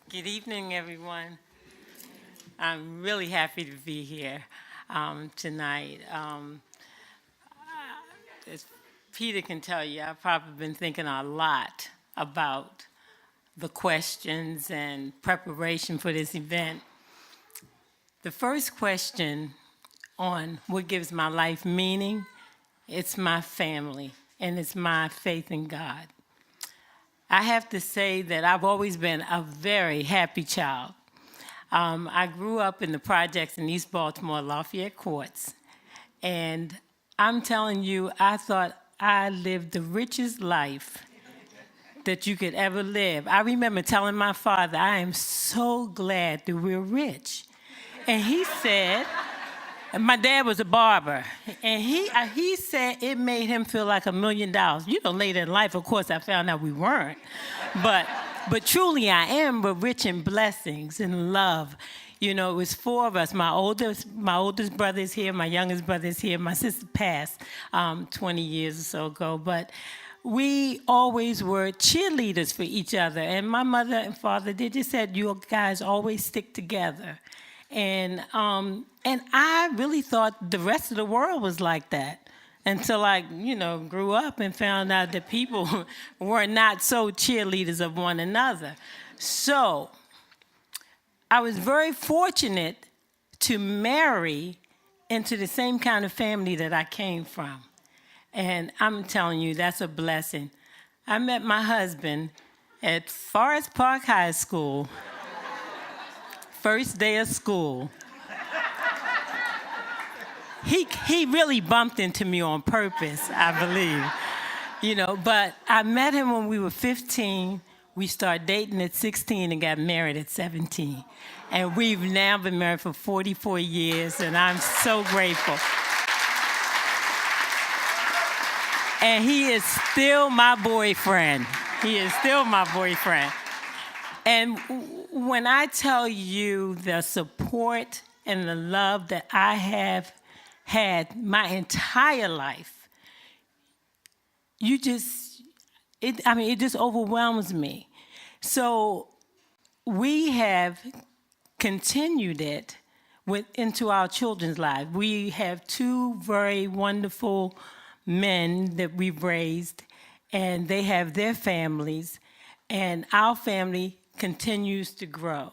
Good evening, everyone. I'm really happy to be here tonight. As Peter can tell you, I've probably been thinking a lot about the questions and preparation for this event. The first question on what gives my life meaning, it's my family and it's my faith in God. I have to say that I've always been a very happy child. I grew up in the projects in East Baltimore, Lafayette Courts, and I'm telling you, I thought I lived the richest life that you could ever live. I remember telling my father, I am so glad that we're rich. And he said, and my dad was a barber, and he said it made him feel like $1 million. Later in life, of course, I found out we weren't. But truly I am, but rich in blessings and love. It was four of us. My oldest brother is here, my youngest brother is here. My sister passed 20 years or so ago. But we always were cheerleaders for each other. And my mother and father, they just said, you guys always stick together. And I really thought the rest of the world was like that until I, grew up and found out that people were not so cheerleaders of one another. So I was very fortunate to marry into the same kind of family that I came from. And I'm telling you, that's a blessing. I met my husband at Forest Park High School, first day of school. He really bumped into me on purpose, I believe. But I met him when we were 15. We started dating at 16 and got married at 17. And we've now been married for 44 years, and I'm so grateful. And he is still my boyfriend. He is still my boyfriend. And when I tell you the support and the love that I have had my entire life, it just overwhelms me. So we have continued it into our children's lives. We have two very wonderful men that we've raised, and they have their families, and our family continues to grow.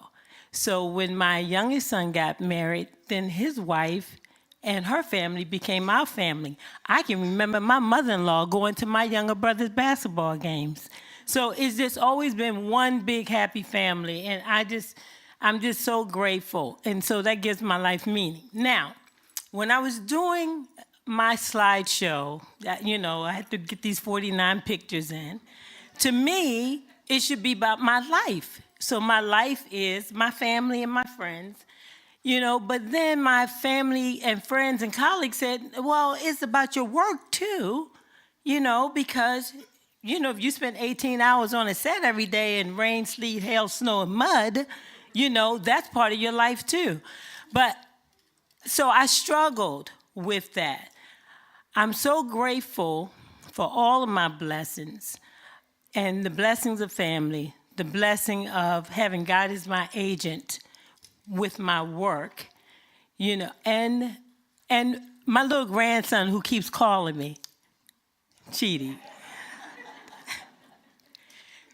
So when my youngest son got married, then his wife and her family became our family. I can remember my mother-in-law going to my younger brother's basketball games. So it's just always been one big happy family, and I'm just so grateful. And so that gives my life meaning. Now, when I was doing my slideshow, I had to get these 49 pictures in. To me, it should be about my life. So my life is my family and my friends. But then my family and friends and colleagues said, well, it's about your work too, because, if you spend 18 hours on a set every day in rain, sleet, hail, snow, and mud, that's part of your life too. But so I struggled with that. I'm so grateful for all of my blessings and the blessings of family, the blessing of having God as my agent with my work, and my little grandson who keeps calling me, Chidi.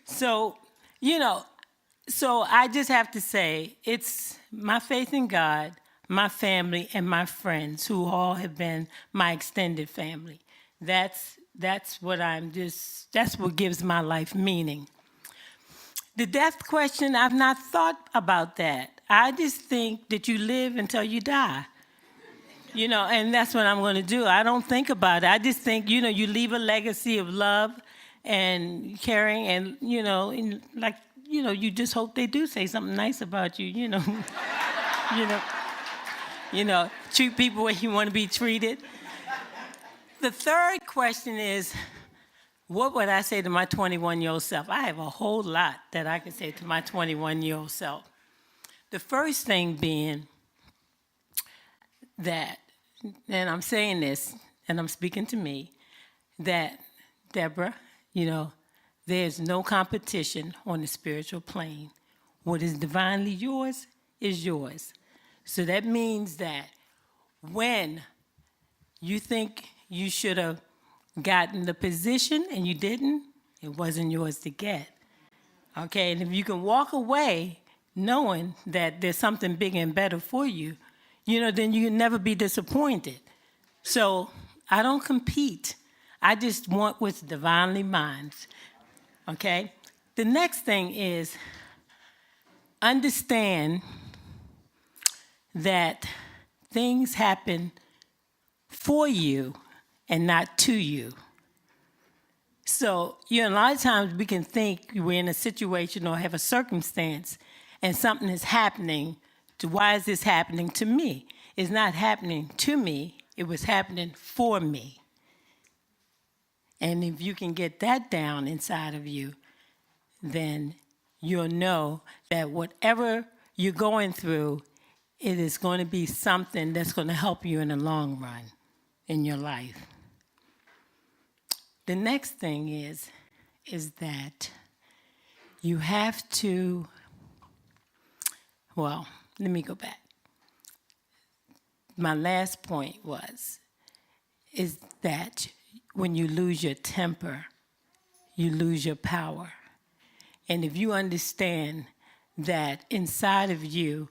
So I just have to say, it's my faith in God, my family, and my friends who all have been my extended family. That's what gives my life meaning. The death question, I've not thought about that. I just think that you live until you die. And that's what I'm going to do. I don't think about it. I just think, you leave a legacy of love and caring and, you just hope they do say something nice about you, treat people where you want to be treated. The third question is, what would I say to my 21-year-old self? I have a whole lot that I can say to my 21-year-old self. The first thing being that, and I'm saying this, and I'm speaking to me, that, Deborah, there's no competition on the spiritual plane What is divinely yours is yours. So that means that when you think you should have gotten the position and you didn't, it wasn't yours to get. Okay, and if you can walk away knowing that there's something bigger and better for you, then you can never be disappointed. So I don't compete. I just want what's divinely mine. Okay? The next thing is understand that things happen for you and not to you. So, a lot of times we can think we're in a situation or have a circumstance and something is happening. Why is this happening to me? It's not happening to me. It was happening for me. And if you can get that down inside of you, then you'll know that whatever you're going through, it is going to be something that's going to help you in the long run in your life. The next thing is that you have to, let me go back. My last point is that when you lose your temper, you lose your power. And if you understand that inside of you,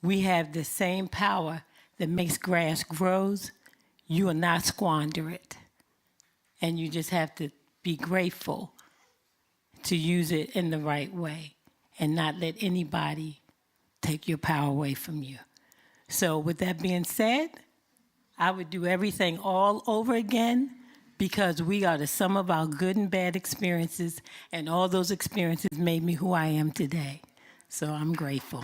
we have the same power that makes grass grows, you will not squander it. And you just have to be grateful to use it in the right way and not let anybody take your power away from you. So with that being said, I would do everything all over again because we are the sum of our good and bad experiences, and all those experiences made me who I am today. So I'm grateful.